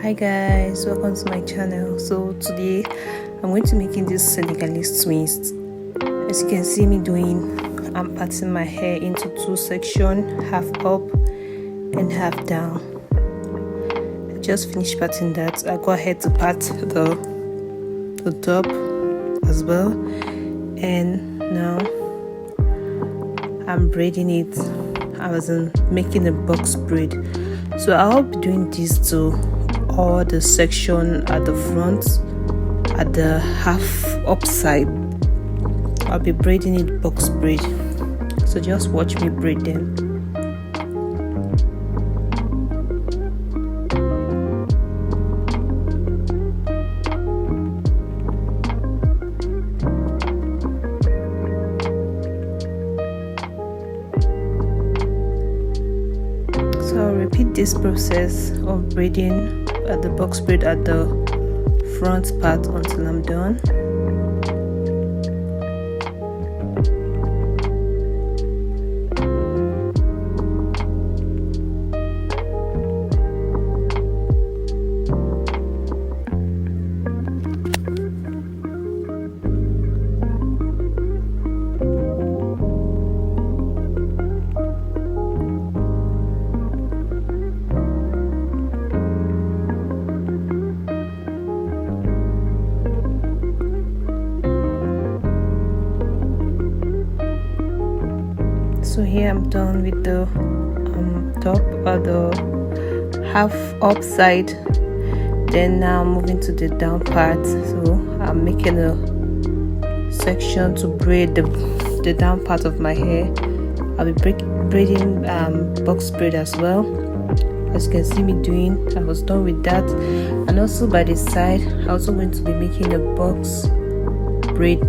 Hi guys, welcome to my channel. So today I'm going to be making this Senegalese twist. As you can see me doing, I'm parting my hair into two sections, half up and half down. I just finished parting that. I go ahead to part the top as well, and now I'm braiding it. I was making a box braid, so I'll be doing this to all the section at the front, at the half upside. I'll be braiding it box braid, so just watch me braid them. So I'll repeat this process of braiding at the box braid at the front part until I'm done. So here I'm done with the top or the half upside. Then now I'm moving to the down part. So I'm making a section to braid the down part of my hair. I'll be braiding box braid as well. As you can see me doing, I was done with that. And also by the side, I'm also going to be making a box braid.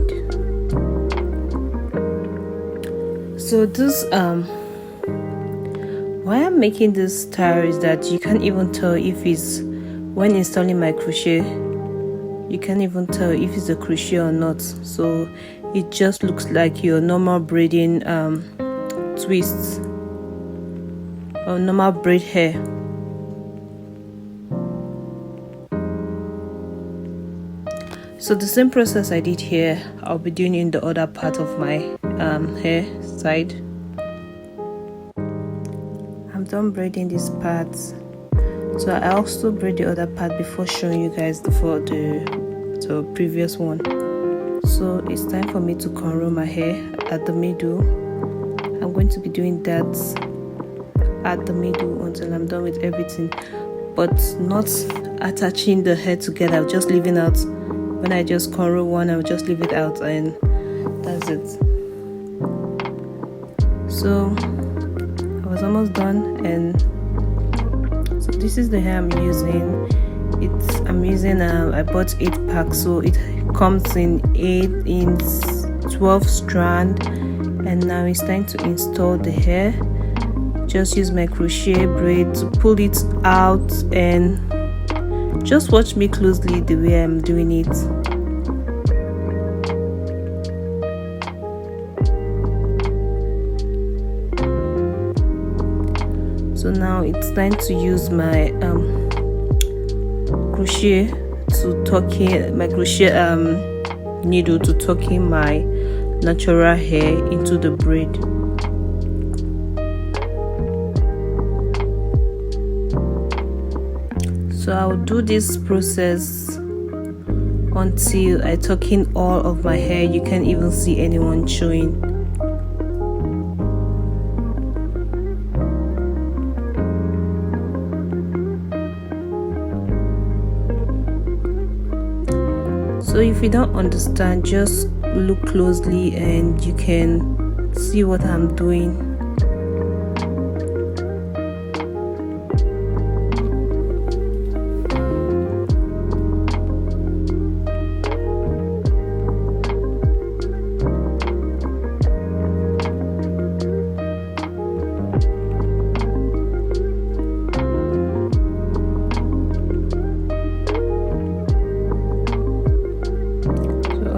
So this why I'm making this style is that you can't even tell if it's, when installing my crochet, you can't even tell if it's a crochet or not. So it just looks like your normal braiding twists or normal braid hair. So the same process I did here, I'll be doing in the other part of my hair side. I'm done braiding this part, so I also braid the other part before showing you guys the previous one. So it's time for me to cornrow my hair at the middle. I'm going to be doing that at the middle until I'm done with everything, but not attaching the hair together. I'll just leaving out. When I just cornrow one, I'll just leave it out, and that's it. So I was almost done, and so this is the hair I'm using. I bought 8 packs, so it comes in 12 strand, and now it's time to install the hair. Just use my crochet braid to pull it out, and just watch me closely the way I'm doing it. So now it's time to use my crochet to tuck in my crochet needle to tuck in my natural hair into the braid. So I'll do this process until I tuck in all of my hair. You can't even see anyone showing. So if you don't understand, just look closely and you can see what I'm doing.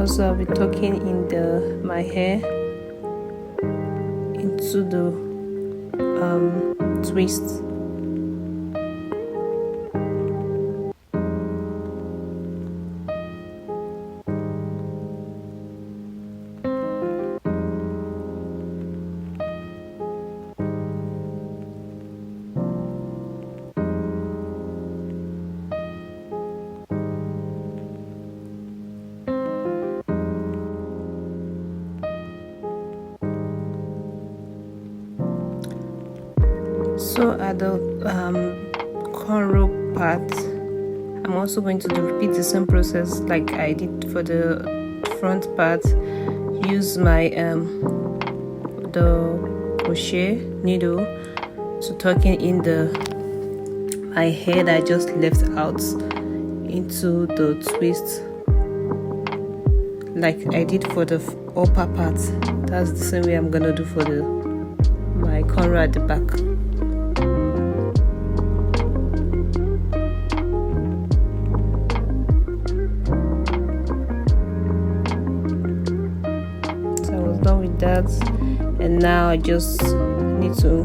So I'll be tucking in my hair into the twist. So at the cornrow part, I'm also going to repeat the same process like I did for the front part. Use my the crochet needle to tucking in my hair that I just left out into the twist like I did for the upper part. That's the same way I'm gonna do for my cornrow at the back. So I was done with that, and now I just need to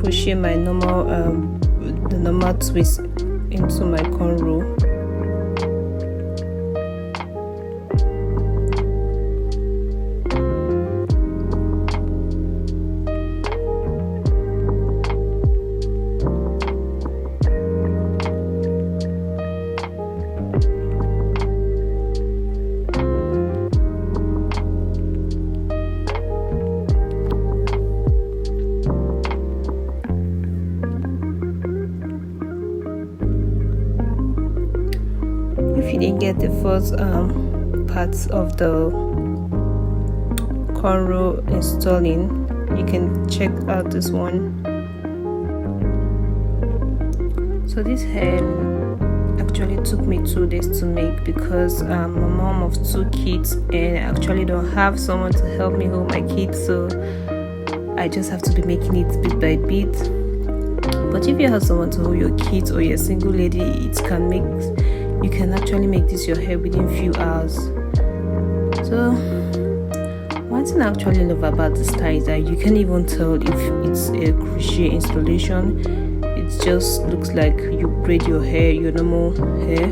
crochet my normal the normal twist into my cornrow. If you didn't get the first parts of the cornrow installing, you can check out this one. So this hair actually took me 2 days to make because I'm a mom of 2 kids and I actually don't have someone to help me hold my kids, so I just have to be making it bit by bit. But if you have someone to hold your kids or you're a single lady, you can actually make this your hair within few hours. So one thing I actually love about this style is that you can't even tell if it's a crochet installation. It just looks like you braid your hair, your normal hair,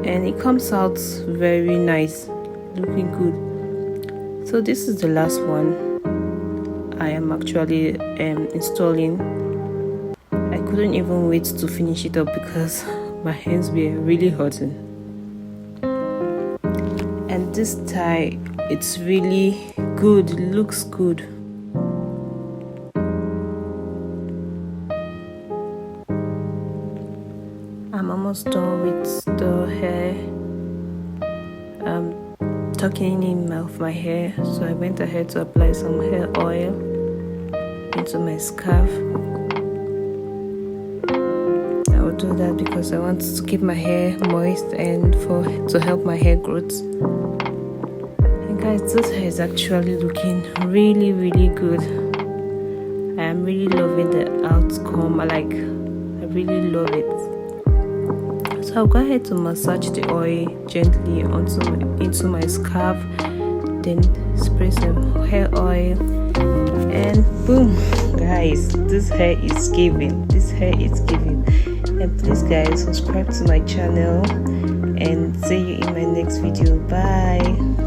and it comes out very nice, looking good. So this is the last one I am actually installing. I couldn't even wait to finish it up because my hands were really hurting. And this tie, it's really good, it looks good. I'm almost done with the hair, tucking in of my hair. So I went ahead to apply some hair oil into my scarf. Do that because I want to keep my hair moist and to help my hair growth. And guys, this hair is actually looking really good. I am really loving the outcome. I really love it. So I'll go ahead to massage the oil gently into my scarf, then spray some hair oil, and boom, guys, this hair is giving. And please guys, subscribe to my channel and see you in my next video. Bye.